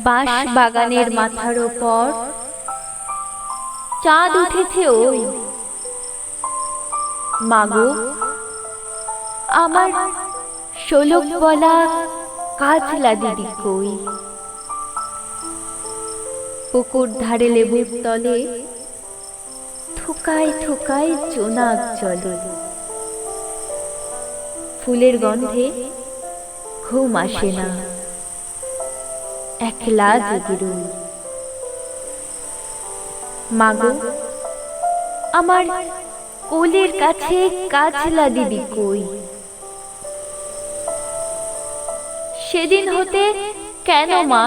বাঁশ বাগানের মাথার ওপর চাঁদ উঠেছে ওই। মাগো, আমার শোলক বলা কাজলা দিদি কই? পুকুর ধারে লেবুর তলে থোকায় থোকায় জোনাক জলে। ফুলের গন্ধে ঘুম আসে না, একলা জেগে রই। মাগো, আমার কোলের কাছে কাজলা দিদি কই? সেদিন হতে কেন মা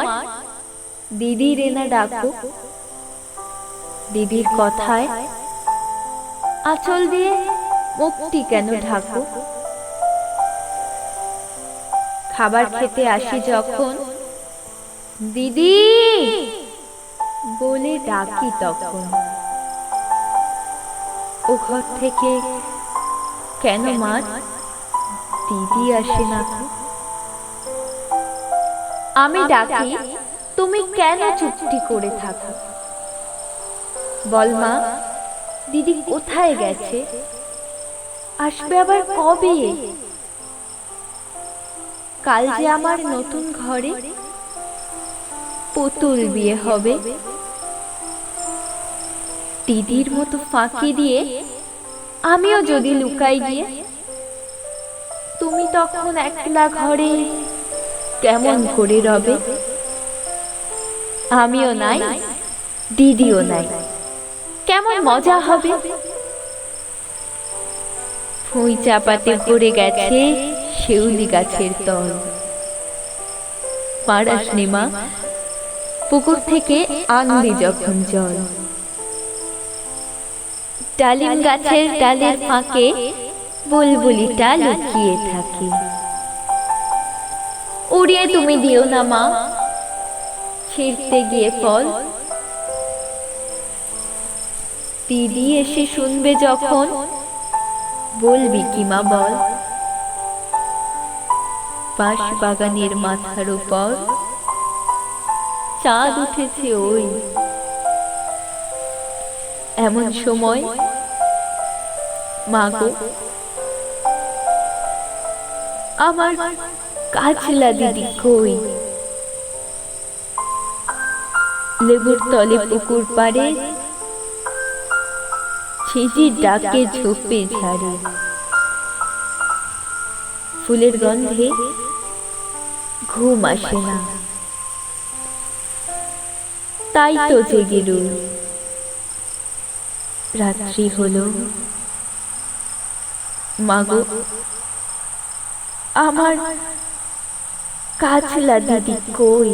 দিদির এনা ডাকো? দিদির কথায় আঁচল দিয়ে মুখটি কেন ঢাকো? খাবার খেতে আসি যখন দিদি বলে ডাকি, তখন ও ঘর থেকে কেন মা দিদি আসে না? আমি ডাকি, তুমি কেন চুপটি করে থাকো? বল মা, দিদি কোথায় গেছে? আসবে আবার কবে? কাল যে আমার নতুন ঘরে পুতুল বিয়ে হবে। দিদির মতো ফাঁকি দিয়ে আমিও যদি লুকাই গিয়ে, তুমি তখন একলা ঘরে কেমন করে রবে? আমিও নাই, দিদিও নাই, কেমন মজা হবে। ফুই চাপাতে ভরে গেছে শিউলি গাছের তল। পাড়াস নেমা পুকুর থেকে আনলি যখন জল। ডালিম গাছের ডালের ফাঁকে বুলবুলিটা লুকিয়ে থাকে। উড়িয়ে তুমি দিও না মা ছিঁড়তে গিয়ে ফল। দিদি এসে শুনবে যখন বলবি কি মা বল? বাঁশ বাগানের মাথার উপর চাঁদ উঠেছে ওই। এমন সময় মাগো, আমার কাজলা দিদি কই? লেবুর তলে পুকুর পাড়ে ঝিঁঝির ডাকে ঝোপে ঝাড়ে। ফুলের গন্ধে ঘুম আসে না, তাই তো জেগে রই। রাত্রি হলো, মাগো, আমার কাজলা দিদি কই?